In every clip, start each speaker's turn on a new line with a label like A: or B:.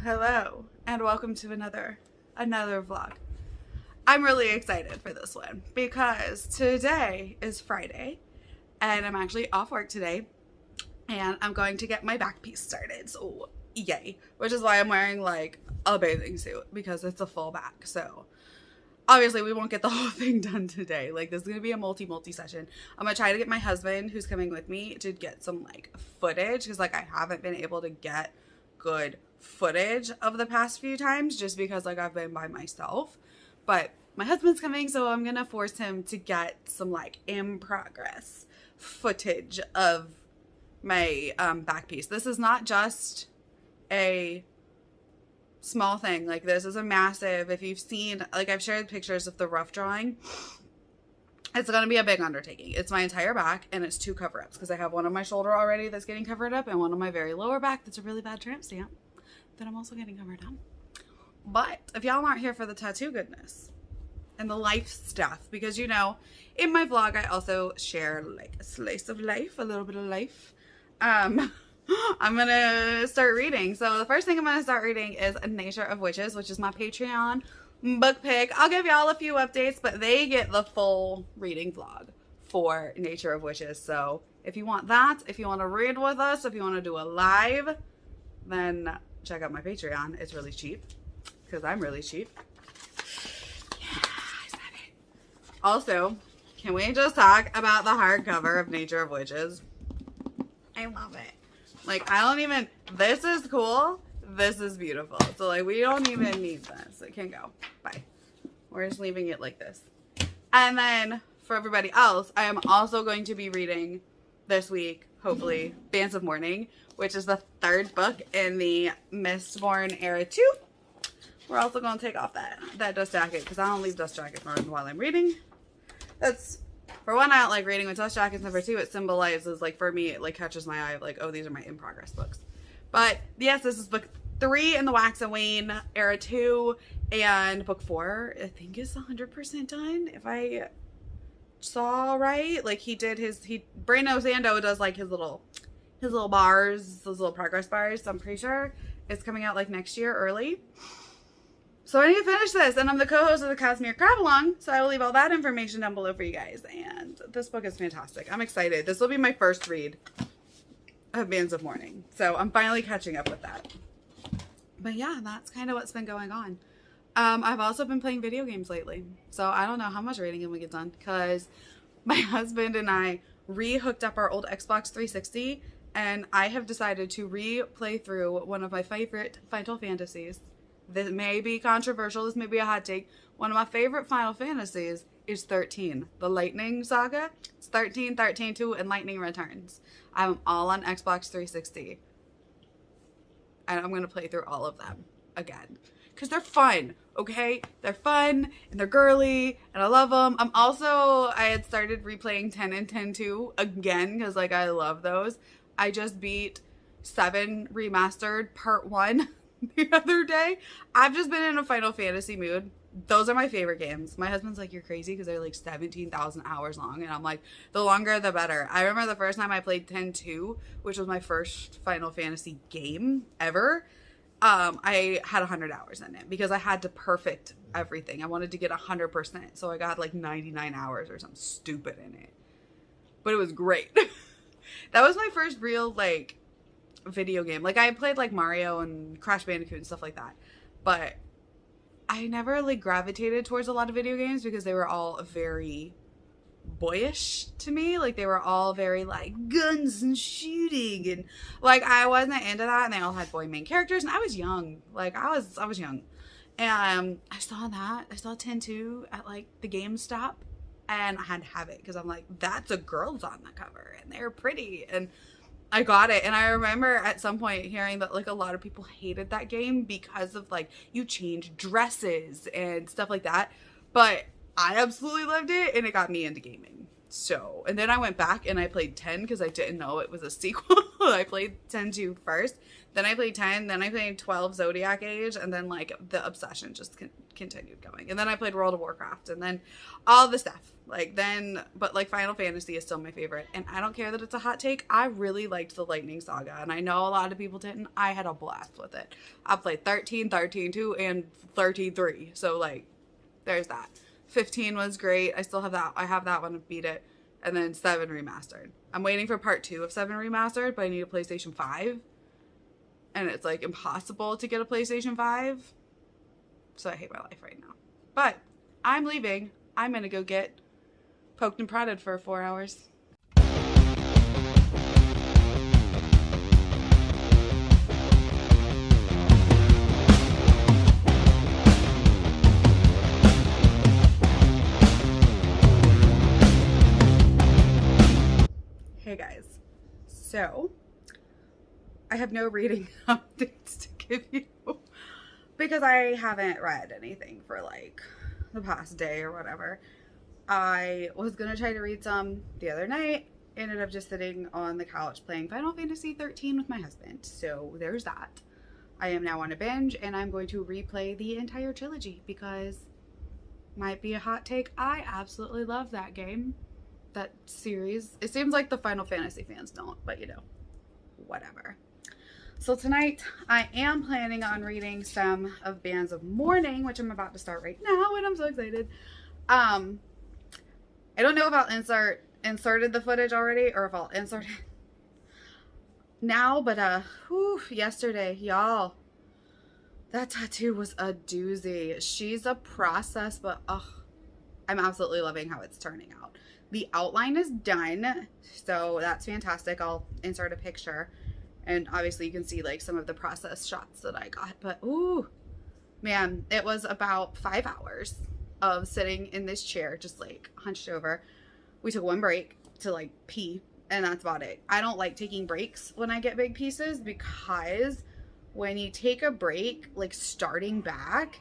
A: Hello, and welcome to another vlog. I'm really excited for this one because today is Friday and I'm actually off work today and I'm going to get my back piece started. So yay, which is why I'm wearing like a bathing suit because it's a full back. So obviously we won't get the whole thing done today. Like this is going to be a multi session. I'm going to try to get my husband who's coming with me to get some like footage because like I haven't been able to get good footage of the past few times just because like I've been by myself. But my husband's coming, so I'm gonna force him to get some like in progress footage of my back piece. This is not just a small thing. Like this is a massive, if you've seen, like I've shared pictures of the rough drawing, it's going to be a big undertaking. It's my entire back and it's 2 cover-ups because I have one on my shoulder already that's getting covered up and one on my very lower back that's a really bad tramp stamp that I'm also getting covered up. But if y'all aren't here for the tattoo goodness and the life stuff, because you know, in my vlog I also share like a slice of life, a little bit of life. I'm gonna start reading. So the first thing I'm gonna start reading is Nature of Witches, which is my Patreon book pick. I'll give y'all a few updates, but they get the full reading vlog for Nature of Witches. So if you want that, if you want to read with us, if you want to do a live, then check out my Patreon. It's really cheap because I'm really cheap. Yeah, I said it. Also, can we just talk about the hardcover of Nature of Witches? I love it. Like, I don't even, this is cool. This is beautiful. So, like, we don't even need this. It can go. Bye. We're just leaving it like this. And then, for everybody else, I am also going to be reading this week, hopefully, Bands of Mourning, which is the 3rd book in the Mistborn Era 2. We're also going to take off that dust jacket, because I don't leave dust jackets on while I'm reading. That's, for one, I don't like reading with dust jackets. Number 2, it symbolizes, like, for me, it, like, catches my eye of, like, oh, these are my in-progress books. But, yes, this is book 3 in the Wax and Wane Era 2, and book 4, I think, is 100% done, if I saw right. Like, Brano Zando does, like, his little bars, those little progress bars, so I'm pretty sure it's coming out, like, next year, early. So I need to finish this, and I'm the co-host of the Cosmere Crab Along, so I will leave all that information down below for you guys, and this book is fantastic. I'm excited. This will be my first read of Bands of Mourning, so I'm finally catching up with that. But yeah, that's kind of what's been going on. I've also been playing video games lately, so I don't know how much reading we get done, because my husband and I re-hooked up our old Xbox 360, and I have decided to re-play through one of my favorite Final Fantasies. This may be controversial, this may be a hot take. One of my favorite Final Fantasies is 13, the Lightning Saga. It's 13, 13-2, and Lightning Returns. I'm all on Xbox 360. And I'm going to play through all of them again. Because they're fun, okay? They're fun, and they're girly, and I love them. I had started replaying 10 and 10-2 again, because, like, I love those. I just beat 7 Remastered Part 1 the other day. I've just been in a Final Fantasy mood. Those are my favorite games. My husband's like, you're crazy because they're like 17,000 hours long. And I'm like, the longer the better. I remember the first time I played 10-2, which was my first Final Fantasy game ever. I had 100 hours in it because I had to perfect everything. I wanted to get 100%. So I got like 99 hours or something stupid in it. But it was great. That was my first real like video game. Like I played like Mario and Crash Bandicoot and stuff like that, but I never like gravitated towards a lot of video games because they were all very boyish to me. Like they were all very like guns and shooting, and like I wasn't into that, and they all had boy main characters, and I was young. Like I was young, and I saw 10-2 at like the GameStop, and I had to have it because I'm like, that's a girl's on the cover and they're pretty, and I got it. And I remember at some point hearing that like a lot of people hated that game because of like you change dresses and stuff like that. But I absolutely loved it and it got me into gaming. So, and then I went back and I played 10 because I didn't know it was a sequel. I played 10-2 first. Then I played 10, then I played 12 Zodiac Age, and then like the obsession just continued going. And then I played World of Warcraft, and then all the stuff. Like then, but like Final Fantasy is still my favorite. And I don't care that it's a hot take. I really liked the Lightning Saga, and I know a lot of people didn't. I had a blast with it. I played 13, 13-2, and 13-3. So like, there's that. 15 was great. I still have that. I have that one to beat it. And then 7 remastered. I'm waiting for part 2 of 7 remastered, but I need a PlayStation 5. And it's like impossible to get a PlayStation 5. So I hate my life right now. But I'm leaving. I'm going to go get poked and prodded for 4 hours. Hey guys. So I have no reading updates to give you because I haven't read anything for like the past day or whatever. I was gonna try to read some the other night, ended up just sitting on the couch playing Final Fantasy 13 with my husband. So there's that. I am now on a binge and I'm going to replay the entire trilogy because might be a hot take. I absolutely love that game, that series. It seems like the Final Fantasy fans don't, but you know, whatever. So tonight I am planning on reading some of Bands of Mourning, which I'm about to start right now, and I'm so excited. I don't know if I'll inserted the footage already or if I'll insert it now, but yesterday, y'all, that tattoo was a doozy. She's a process, but I'm absolutely loving how it's turning out. The outline is done, so that's fantastic. I'll insert a picture. And obviously you can see like some of the process shots that I got. But ooh, man, it was about 5 hours of sitting in this chair, just like hunched over. We took one break to like pee, and that's about it. I don't like taking breaks when I get big pieces because when you take a break, like starting back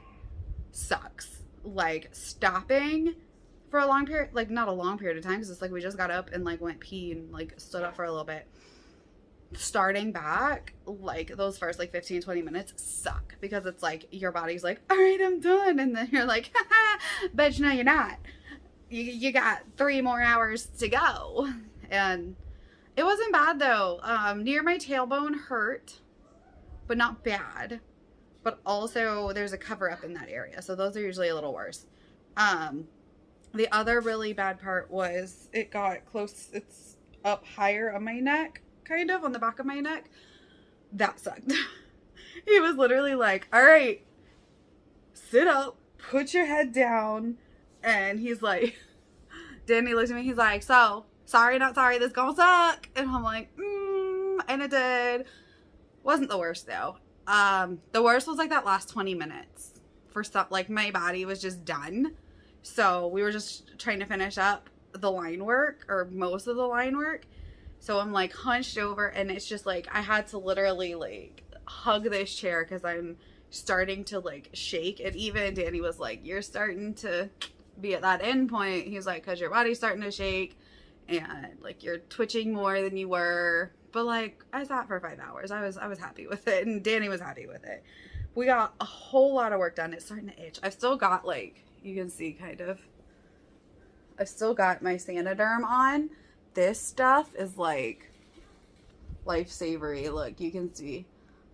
A: sucks. Like stopping for a long period, like not a long period of time, because it's like we just got up and like went pee and like stood up for a little bit. Starting back, like those first like 15-20 minutes suck because it's like your body's like, all right, I'm done, and then you're like, bitch, no you're not. You got 3 more hours to go. And it wasn't bad though. Near my tailbone hurt, but not bad. But also there's a cover up in that area, so those are usually a little worse. The other really bad part was it got close. It's up higher on my neck, kind of on the back of my neck. That sucked. He was literally like, all right, sit up, put your head down. And he's like, Danny looked at me, he's like, so sorry, not sorry, this gonna suck. And I'm like, and it did. Wasn't the worst though. The worst was like that last 20 minutes for stuff. Like my body was just done. So we were just trying to finish up the line work, or most of the line work. So I'm like hunched over, and it's just like I had to literally like hug this chair because I'm starting to like shake. And even Danny was like, you're starting to be at that end point. He's like, because your body's starting to shake and like you're twitching more than you were. But like I sat for 5 hours. I was happy with it, and Danny was happy with it. We got a whole lot of work done. It's starting to itch. I've still got like, you can see kind of, I've still got my Sanderson on. This stuff is like lifesavery. Look, you can see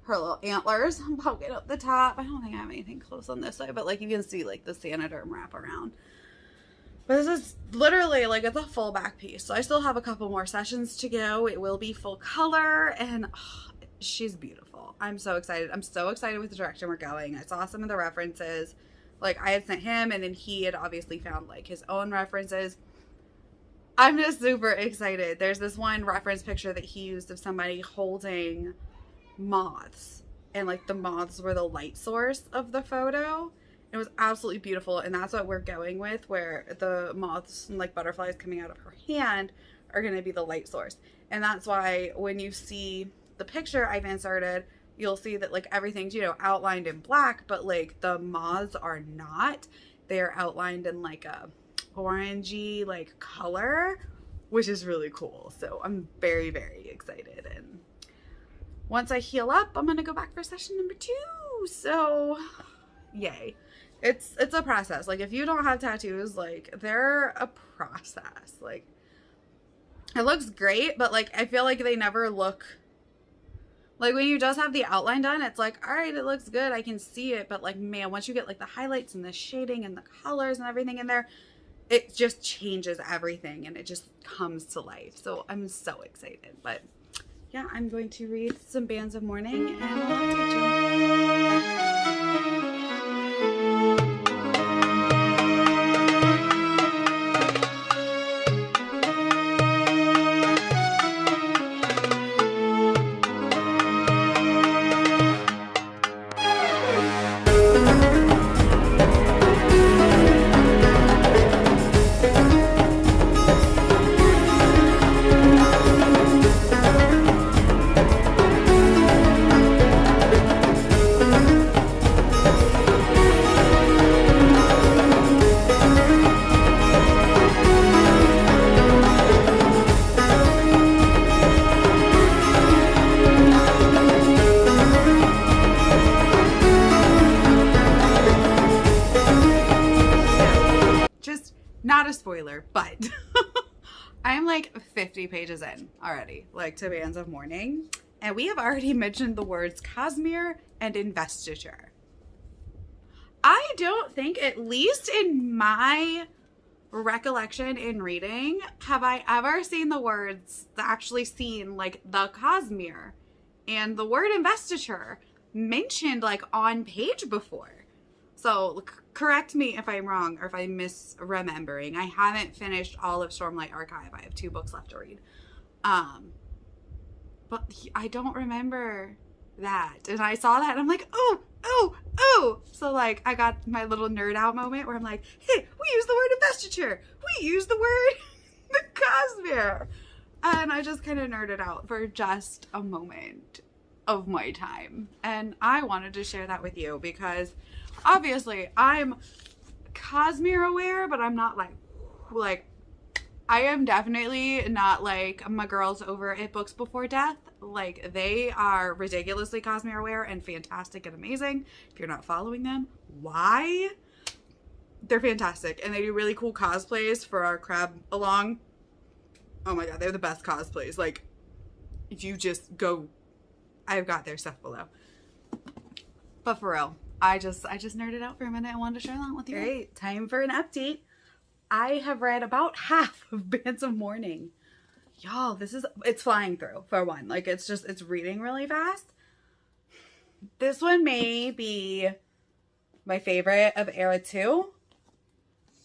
A: her little antlers poking up the top. I don't think I have anything close on this side, but like you can see like the Sanderson wrap around. But this is literally like, it's a full back piece. So I still have a couple more sessions to go. It will be full color, and she's beautiful. I'm so excited. I'm so excited with the direction we're going. I saw some of the references. Like I had sent him, and then he had obviously found like his own references. I'm just super excited. There's this one reference picture that he used of somebody holding moths, and like the moths were the light source of the photo. It was absolutely beautiful, and that's what we're going with, where the moths and like butterflies coming out of her hand are going to be the light source. And that's why when you see the picture I've inserted, you'll see that like everything's, you know, outlined in black, but like the moths are not. They are outlined in like a orangey like color, which is really cool. So I'm very, very excited, and once I heal up, I'm gonna go back for session number 2. So yay. It's a process. Like, if you don't have tattoos, like, they're a process. Like, it looks great, but like, I feel like they never look like, when you just have the outline done, it's like, all right, it looks good, I can see it, but like, man, once you get like the highlights and the shading and the colors and everything in there, it just changes everything and it just comes to life. So I'm so excited. But yeah, I'm going to read some Bands of Mourning and I'll update you. Not a spoiler, but I'm like 50 pages in already, like, to Bands of Mourning, and we have already mentioned the words Cosmere and investiture. I don't think, at least in my recollection in reading, have I ever seen the words, actually seen like the Cosmere and the word investiture mentioned like on page before. So correct me if I'm wrong or if I'm misremembering. I haven't finished all of Stormlight Archive. I have 2 books left to read. But I don't remember that. And I saw that and I'm like, oh. So like, I got my little nerd out moment where I'm like, hey, we use the word investiture. We use the word the Cosmere. And I just kind of nerded out for just a moment of my time. And I wanted to share that with you because obviously I'm Cosmere aware, but I'm not like I am definitely not like my girls over at Books Before Death. Like, they are ridiculously Cosmere aware and fantastic and amazing. If you're not following them, why? They're fantastic and they do really cool cosplays for our crab along. Oh my god, they're the best cosplays. Like, if you just go, I've got their stuff below. But for real, I just nerded out for a minute. I wanted to share that with you. All right, time for an update. I have read about half of Bands of Mourning. Y'all, it's flying through, for one. Like, it's reading really fast. This one may be my favorite of Era 2,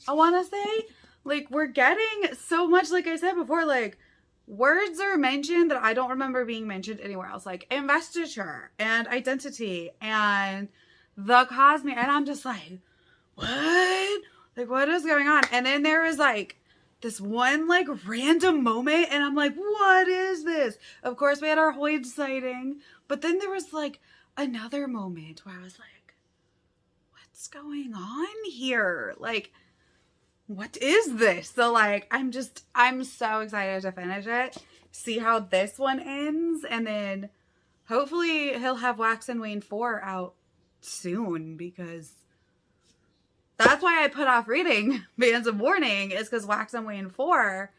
A: I want to say. Like, we're getting so much, like I said before, like, words are mentioned that I don't remember being mentioned anywhere else. Like, investiture and identity and the Cosmere. And I'm just like, what? Like, what is going on? And then there was like this one like random moment and I'm like, what is this? Of course we had our Hoyd sighting, but then there was like another moment where I was like, what's going on here? Like, what is this? So like, I'm so excited to finish it, see how this one ends, and then hopefully he'll have Wax and Wayne 4 out soon, because that's why I put off reading Bands of Mourning, is because Wax and Wayne 4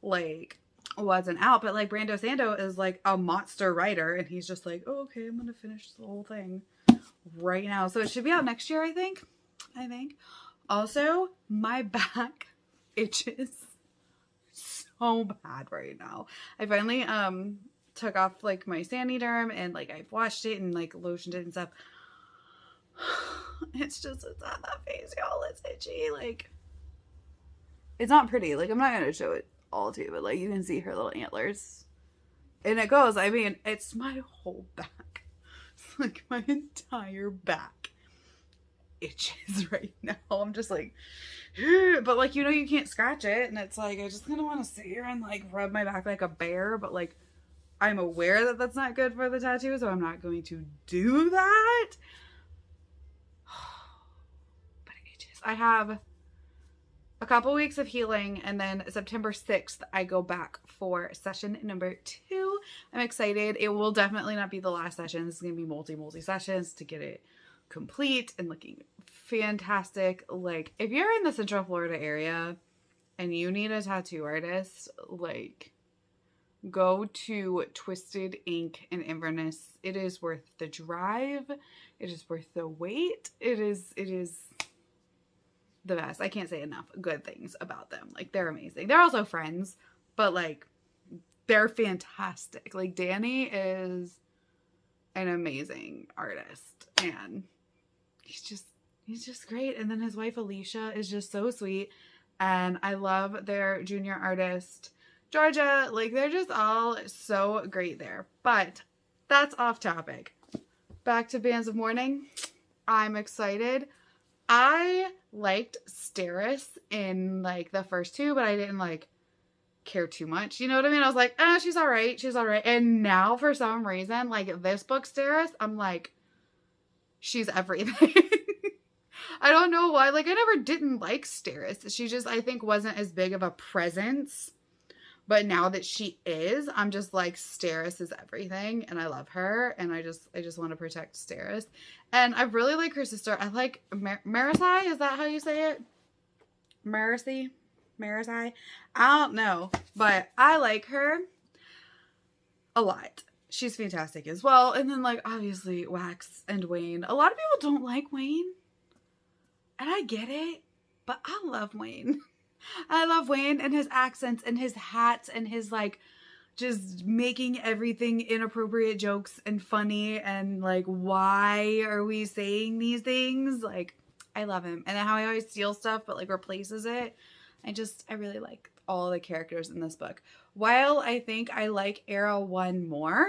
A: like wasn't out. But like, Brando Sando is like a monster writer and he's just like, oh, okay, I'm gonna finish the whole thing right now. So it should be out next year, I think. Also, my back itches so bad right now. I finally took off like my Saniderm and like I've washed it and like lotioned it and stuff. It's on that face, y'all. It's itchy. Like, it's not pretty. Like, I'm not gonna show it all to you, but like, you can see her little antlers. And it goes, I mean, it's my whole back. It's like my entire back itches right now. I'm just like, but like, you know, you can't scratch it. And it's like, I just kind of want to sit here and like rub my back like a bear. But like, I'm aware that that's not good for the tattoo, so I'm not going to do that. But it itches. I have a couple weeks of healing, and then September 6th, I go back for session number 2. I'm excited. It will definitely not be the last session. This is going to be multi sessions to get it complete and looking fantastic. Like, if you're in the Central Florida area and you need a tattoo artist, like, go to Twisted Ink in Inverness. It is worth the drive. It is worth the wait. It is the best. I can't say enough good things about them. Like, they're amazing. They're also friends, but like, they're fantastic. Like, Danny is an amazing artist, and he's just great. And then his wife Alicia is just so sweet, and I love their junior artist Georgia. Like, they're just all so great there. But that's off topic. Back to Bands of Mourning. I'm excited. I liked Steris in like the first 2, but I didn't like care too much. You know what I mean? I was like, she's all right. She's all right. And now for some reason, like this book, Steris, I'm like, she's everything. I don't know why. Like, I never didn't like Steris. She just, I think, wasn't as big of a presence. But now that she is, I'm just like, Steris is everything, and I love her, and I just want to protect Steris. And I really like her sister. I like Marisi. Is that how you say it? Marisi? I don't know, but I like her a lot. She's fantastic as well. And then, like, obviously Wax and Wayne. A lot of people don't like Wayne, and I get it, but I love Wayne. I love Wayne and his accents and his hats and his, like, just making everything inappropriate jokes and funny, and like, why are we saying these things? Like, I love him. And then how he always steals stuff but like replaces it. I really like all the characters in this book. While I think I like Era 1 more,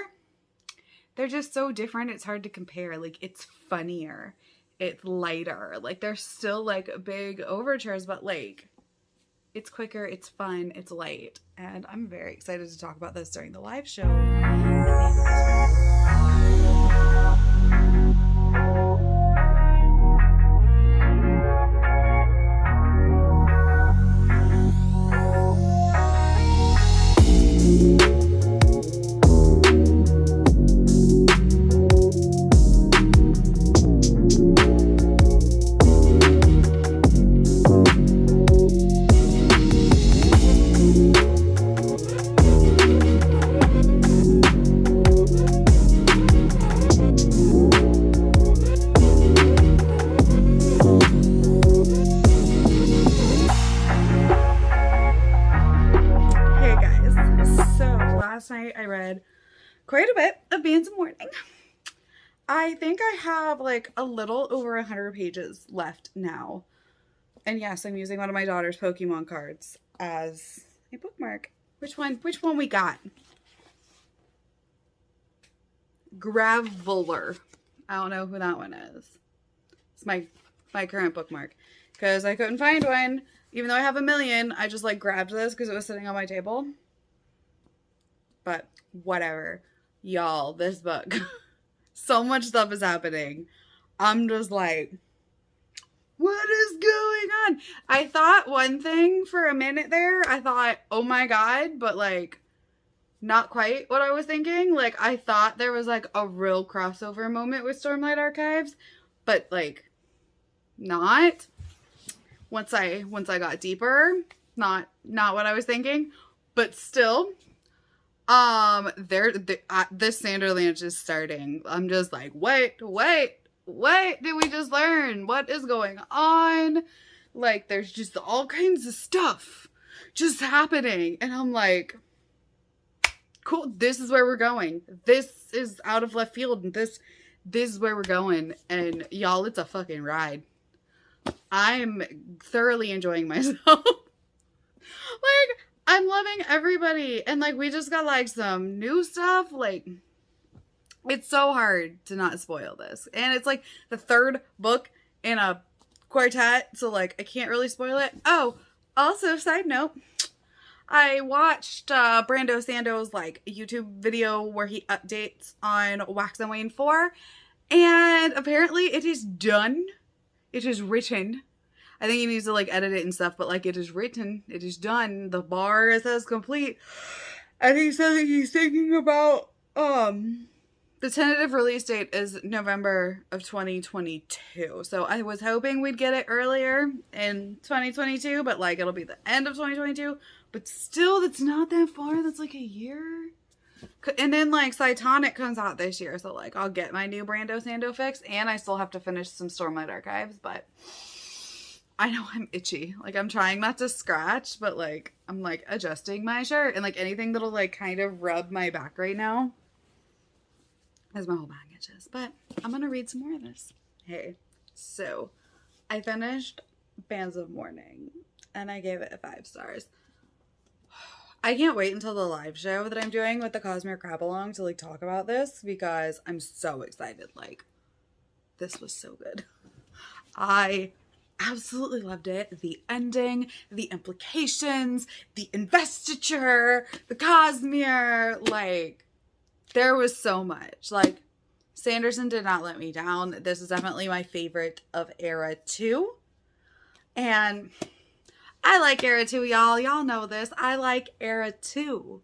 A: they're just so different. It's hard to compare. Like, it's funnier. It's lighter. Like, they're still like big overtures, but like, it's quicker, it's fun, it's light, and I'm very excited to talk about this during the live show. Quite a bit of Bands of Mourning. I think I have like a little over 100 pages left now. And yes, I'm using one of my daughter's Pokemon cards as a bookmark. Which one we got? Graveler. I don't know who that one is. It's my current bookmark. Because I couldn't find one. Even though I have a million, I just like grabbed this because it was sitting on my table. But whatever. Y'all, this book. So much stuff is happening. I'm just like, what is going on? I thought one thing for a minute there. I thought, oh my god, but like, not quite what I was thinking. Like, I thought there was like a real crossover moment with Stormlight Archives, but like, not. Once I got deeper, not what I was thinking, but still. This Sanderland is starting. I'm just like, wait, what did we just learn? What is going on? Like, there's just all kinds of stuff just happening. And I'm like, cool, this is where we're going. This is out of left field. And this is where we're going. And y'all, it's a fucking ride. I'm thoroughly enjoying myself. Like, I'm loving everybody. And like, we just got like some new stuff. Like, it's so hard to not spoil this. And it's like the third book in a quartet. So like, I can't really spoil it. Oh, also side note, I watched Brando Sando's like YouTube video where he updates on Wax and Wayne 4. And apparently it is done. It is written. I think he needs to like edit it and stuff, but like it is written, it is done. The bar says complete. And he said that he's thinking about the tentative release date is November of 2022. So I was hoping we'd get it earlier in 2022, but like it'll be the end of 2022. But still, that's not that far. That's like a year. And then like Cytonic comes out this year. So like I'll get my new Brando Sando fix. And I still have to finish some Stormlight Archives. But I know I'm itchy. Like I'm trying not to scratch. But like I'm like adjusting my shirt. And like anything that'll like kind of rub my back right now. As my whole back itches. But I'm going to read some more of this. Hey, so I finished Bands of Mourning and I gave it 5 stars. I can't wait until the live show that I'm doing with the Cosmere Crab Along to like talk about this because I'm so excited. Like, this was so good. I absolutely loved it. The ending, the implications, the investiture, the Cosmere, like, there was so much. Like, Sanderson did not let me down. This is definitely my favorite of Era 2. And I like Era 2, y'all. Y'all know this. I like Era 2.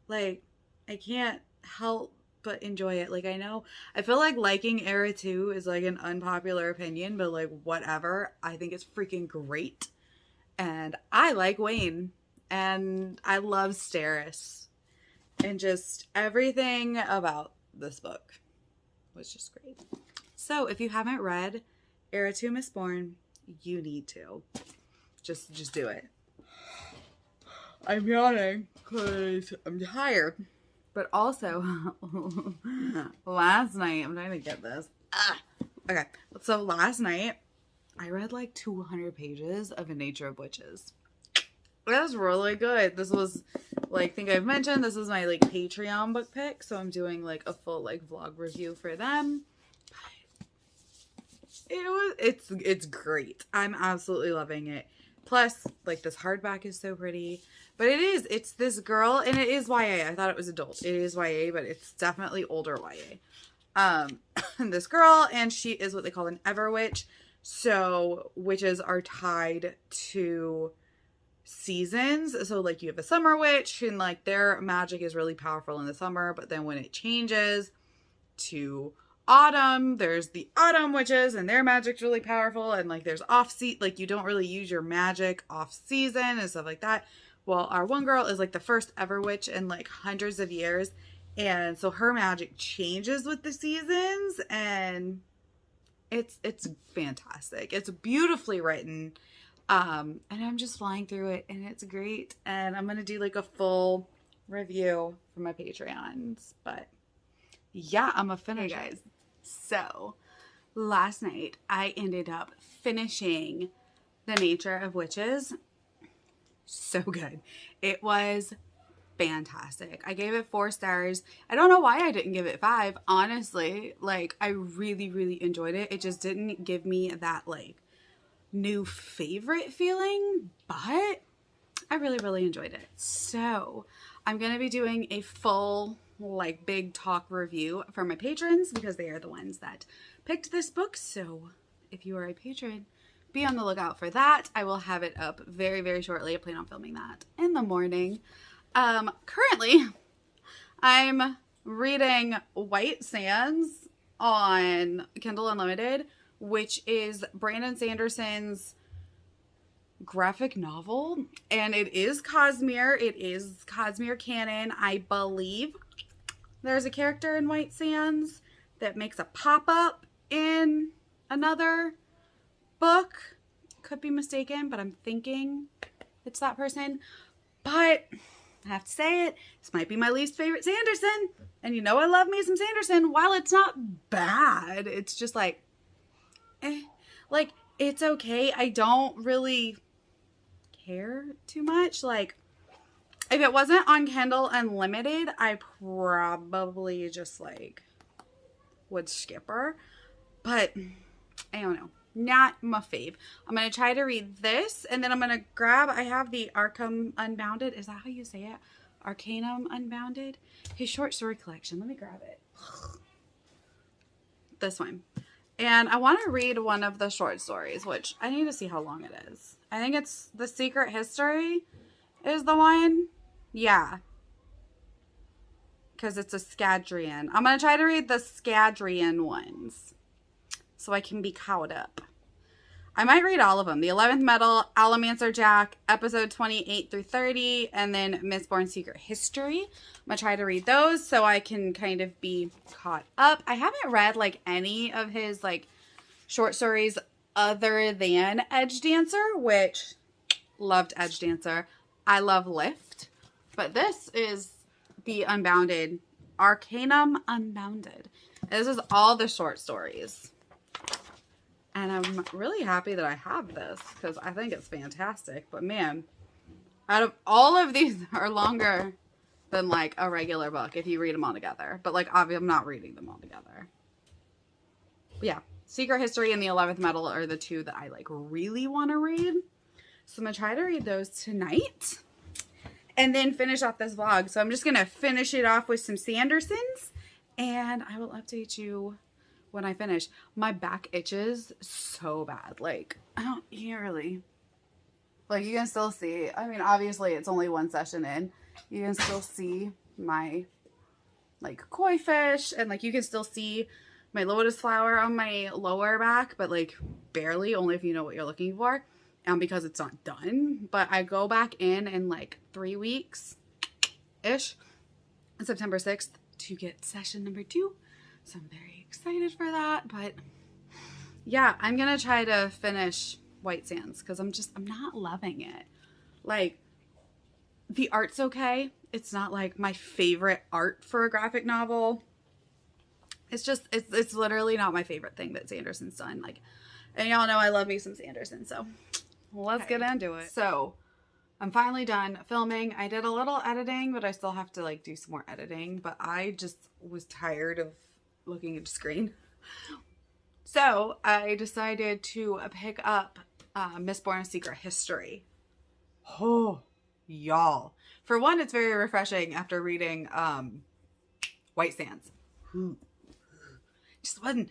A: Like, I can't help but enjoy it. Like, I know, I feel like liking Era 2 is like an unpopular opinion, but like, whatever. I think it's freaking great. And I like Wayne. And I love Steris. And just everything about this book was just great. So if you haven't read Era 2 Mistborn, you need to. Just do it. I'm yawning because I'm tired. But also, last night, I'm trying to get this. Okay, so last night, I read like 200 pages of A Nature of Witches. That's really good. This was, like, I think I've mentioned, this is my, like, Patreon book pick. So I'm doing, like, a full, like, vlog review for them. It's great. I'm absolutely loving it. Plus, like, this hardback is so pretty. But it's this girl, and it is YA. I thought it was adult. It is YA, but it's definitely older YA. This girl, and she is what they call an Everwitch. So, witches are tied to seasons. So like you have a summer witch and like their magic is really powerful in the summer, but then when it changes to autumn, there's the autumn witches and their magic's really powerful, and like there's like you don't really use your magic off season and stuff like that. Well, our one girl is like the first ever witch in like hundreds of years, and so her magic changes with the seasons, and it's fantastic. It's beautifully written. And I'm just flying through it, and it's great. And I'm going to do like a full review for my Patreons, but yeah, I'm a finisher. Hey guys. So last night I ended up finishing The Nature of Witches. So good. It was fantastic. I gave it 4 stars. I don't know why I didn't give it 5. Honestly, like I really, really enjoyed it. It just didn't give me that like new favorite feeling, but I really, really enjoyed it. So I'm going to be doing a full like big talk review for my patrons because they are the ones that picked this book. So if you are a patron, be on the lookout for that. I will have it up very, very shortly. I plan on filming that in the morning. Currently I'm reading White Sands on Kindle Unlimited, which is Brandon Sanderson's graphic novel, and it is Cosmere. It is Cosmere canon. I believe there's a character in White Sands that makes a pop-up in another book. Could be mistaken, but I'm thinking it's that person. But I have to say it, this might be my least favorite Sanderson, and you know I love me some Sanderson. While it's not bad, it's just like like it's okay. I don't really care too much. Like if it wasn't on Kindle Unlimited, I probably just like would skip her, but I don't know, not my fave. I'm gonna try to read this, and then I'm gonna grab, I have the Arkham Unbounded, is that how you say it? Arcanum Unbounded, his short story collection. Let me grab it. This one. And I want to read one of the short stories, which I need to see how long it is. I think it's The Secret History is the one. Yeah. Because it's a Scadrian. I'm going to try to read the Scadrian ones so I can be caught up. I might read all of them. The 11th Metal, Alamancer Jack, episode 28 through 30, and then Mistborn Secret History. I'm going to try to read those so I can kind of be caught up. I haven't read like any of his like short stories other than Edge Dancer, which loved Edge Dancer. I love Lift, but this is the Unbounded, Arcanum Unbounded. This is all the short stories. And I'm really happy that I have this because I think it's fantastic. But man, out of all of these are longer than like a regular book if you read them all together. But like obviously I'm not reading them all together. But yeah, Secret History and the 11th Metal are the two that I like really want to read. So I'm going to try to read those tonight and then finish off this vlog. So I'm just going to finish it off with some Sandersons and I will update you when I finish. My back itches so bad. Like, you can't really, like, you can still see, I mean, obviously it's only one session in. You can still see my, like, koi fish, and, like, you can still see my lotus flower on my lower back, but, like, barely, only if you know what you're looking for, and because it's not done. But I go back in like 3 weeks-ish, on September 6th, to get session number 2. So I'm very excited for that. But yeah, I'm going to try to finish White Sands because I'm not loving it. Like, the art's okay. It's not like my favorite art for a graphic novel. It's just, it's literally not my favorite thing that Sanderson's done. Like, and y'all know I love me some Sanderson. So let's get into it. So I'm finally done filming. I did a little editing, but I still have to like do some more editing. But I just was tired of looking at the screen. So I decided to pick up Mistborn Secret History. Oh, y'all. For one, it's very refreshing after reading White Sands. Just wasn't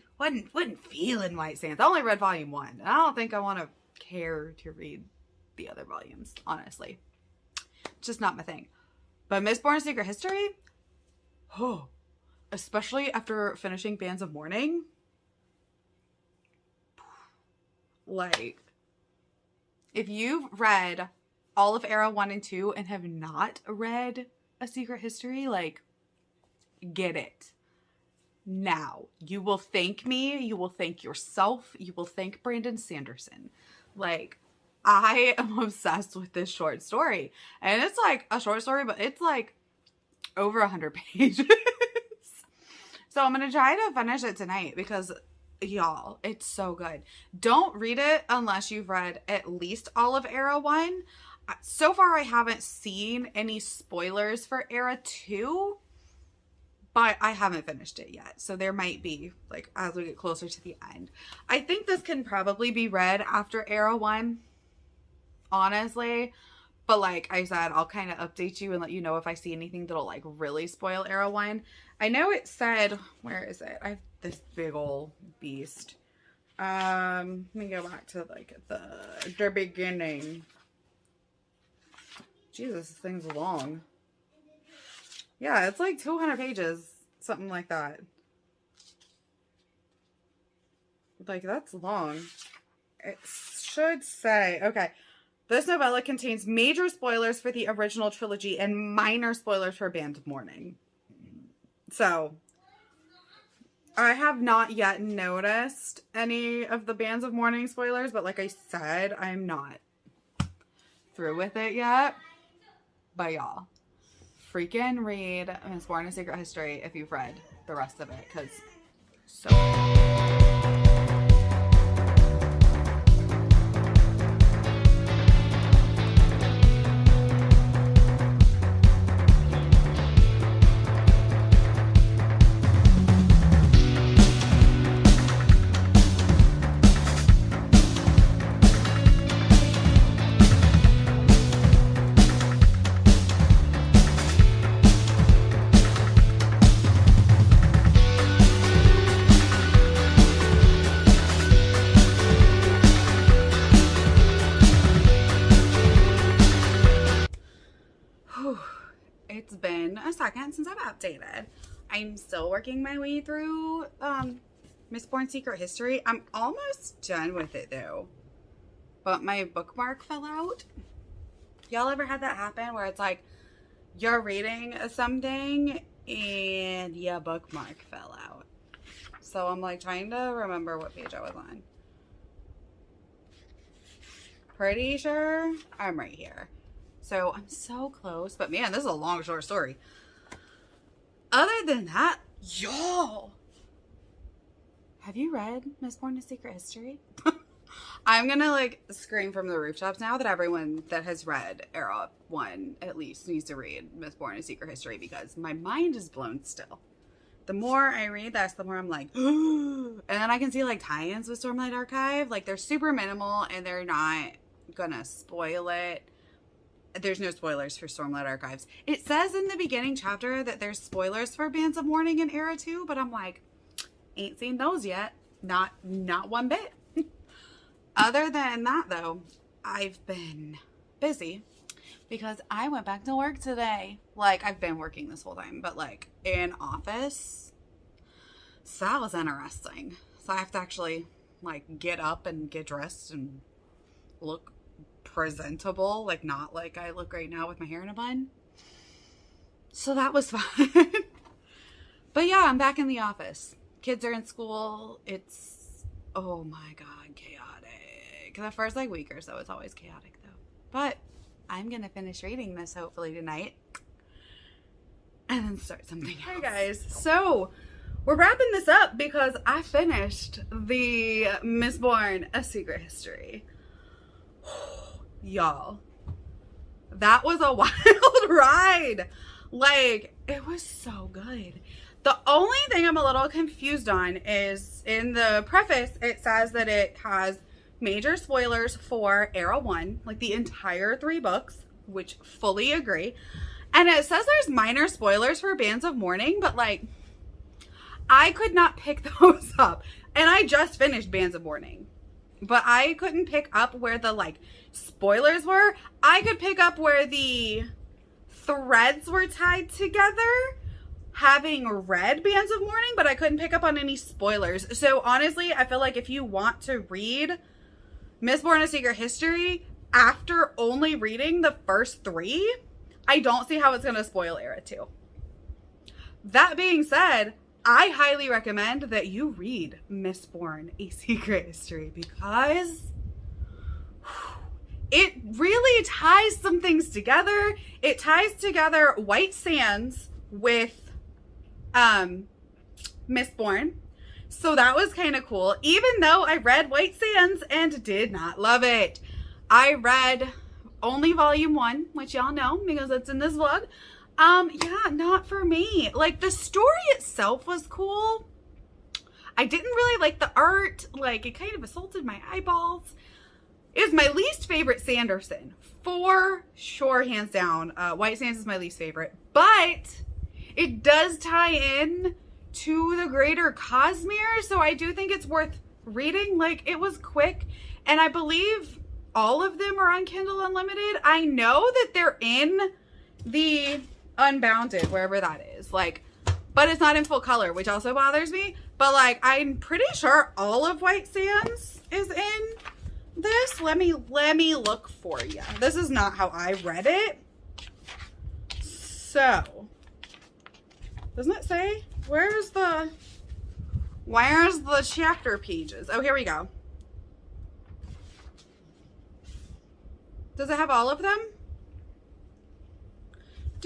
A: feeling White Sands. I only read volume 1. And I don't think I want to care to read the other volumes, honestly. It's just not my thing. But Mistborn Secret History, oh, especially after finishing Bands of Mourning, like, if you've read all of Era 1 and 2 and have not read A Secret History, like, get it. Now. You will thank me. You will thank yourself. You will thank Brandon Sanderson. Like, I am obsessed with this short story. And it's like a short story, but it's like over 100 pages. So I'm going to try to finish it tonight because, y'all, it's so good. Don't read it unless you've read at least all of Era 1. So far, I haven't seen any spoilers for Era 2, but I haven't finished it yet. So there might be, like, as we get closer to the end. I think this can probably be read after Era 1, honestly. But like I said, I'll kind of update you and let you know if I see anything that'll like really spoil Era 1. I know it said, where is it? I have this big old beast. Let me go back to like the beginning. Jesus, this thing's long. Yeah, it's like 200 pages, something like that. Like, that's long. It should say, okay. This novella contains major spoilers for the original trilogy and minor spoilers for Band of Mourning. So, I have not yet noticed any of the Bands of Mourning spoilers, but like I said, I'm not through with it yet. But y'all, freaking read Mistborn: A Secret History if you've read the rest of it, because so good. it's been a second since I've updated. I'm still working my way through Mistborn Secret History. I'm almost done with it though, but my bookmark fell out. Y'all ever had that happen where it's like you're reading something and your bookmark fell out? So I'm like trying to remember what page I was on. Pretty sure I'm right here. So I'm so close, but man, this is a long, short story. Other than that, y'all, have you read Mistborn: A Secret History? I'm gonna like scream from the rooftops now that everyone that has read Era 1 at least needs to read Mistborn: A Secret History, because my mind is blown still. The more I read this, the more I'm like, and then I can see like tie-ins with Stormlight Archive. Like they're super minimal and they're not gonna spoil it. There's no spoilers for Stormlight Archives. It says in the beginning chapter that there's spoilers for Bands of Mourning in Era 2, but I'm like, ain't seen those yet. Not one bit. Other than that though, I've been busy because I went back to work today. Like I've been working this whole time, but like in office. So that was interesting. So I have to actually like get up and get dressed and look presentable, like not like I look right now with my hair in a bun. So that was fun. But yeah, I'm back in the office. Kids are in school. It's, oh my God, chaotic. The first like week or so, it's always chaotic though. But I'm gonna finish reading this hopefully tonight and then start something else. Hey guys, so we're wrapping this up because I finished the Mistborn: A Secret History. Y'all, that was a wild ride. Like, it was so good. The only thing I'm a little confused on is in the preface, it says that it has major spoilers for Era 1, like the entire 3 books, which fully agree. And it says there's minor spoilers for Bands of Mourning, but like, I could not pick those up. And I just finished Bands of Mourning. But I couldn't pick up where the like spoilers were. I could pick up where the threads were tied together, having read Bands of Mourning, but I couldn't pick up on any spoilers. So honestly, I feel like if you want to read Mistborn: A Secret History after only reading the first 3, I don't see how it's going to spoil Era 2. That being said, I highly recommend that you read Mistborn: A Secret History because it really ties some things together. It ties together White Sands with Mistborn. So that was kind of cool. Even though I read White Sands and did not love it. I read only volume 1, which y'all know because it's in this vlog. Yeah, not for me. Like, the story itself was cool. I didn't really like the art. Like, it kind of assaulted my eyeballs. It was my least favorite Sanderson. For sure, hands down. White Sands is my least favorite. But it does tie in to the greater Cosmere, so I do think it's worth reading. Like, it was quick, and I believe all of them are on Kindle Unlimited. I know that they're in the Unbounded, wherever that is, like, but it's not in full color, which also bothers me. But like, I'm pretty sure all of White Sands is in this. Let me look for you. This is not how I read it. So, doesn't it say where's the chapter pages? Oh, here we go. Does it have all of them?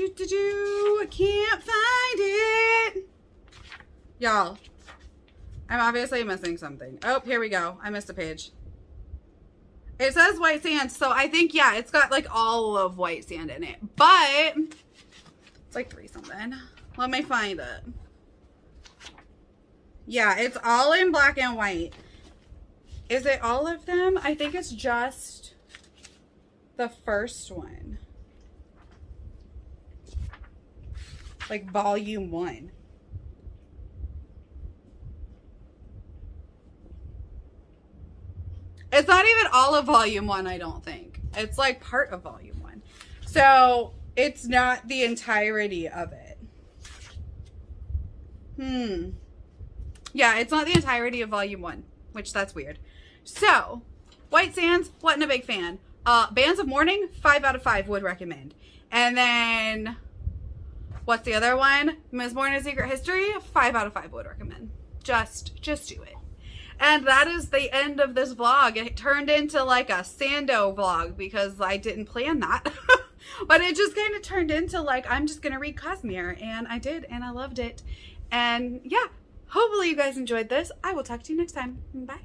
A: I can't find it. Y'all, I'm obviously missing something. Oh, here we go. I missed a page. It says White Sand, so I think, yeah, it's got like all of White Sand in it. But it's like 3 something. Let me find it. Yeah, it's all in black and white. Is it all of them? I think it's just the first one. Like volume 1. It's not even all of volume 1, I don't think. It's like part of volume 1. So it's not the entirety of it. Yeah, it's not the entirety of volume 1, which that's weird. So, White Sands, wasn't a big fan. Bands of Mourning, 5 out of 5 would recommend. And then, what's the other one? Ms. Mourner's Secret History, 5 out of 5 would recommend. Just do it. And that is the end of this vlog. It turned into like a Sando vlog because I didn't plan that. But it just kind of turned into like, I'm just going to read Cosmere. And I did, and I loved it. And yeah, hopefully you guys enjoyed this. I will talk to you next time. Bye.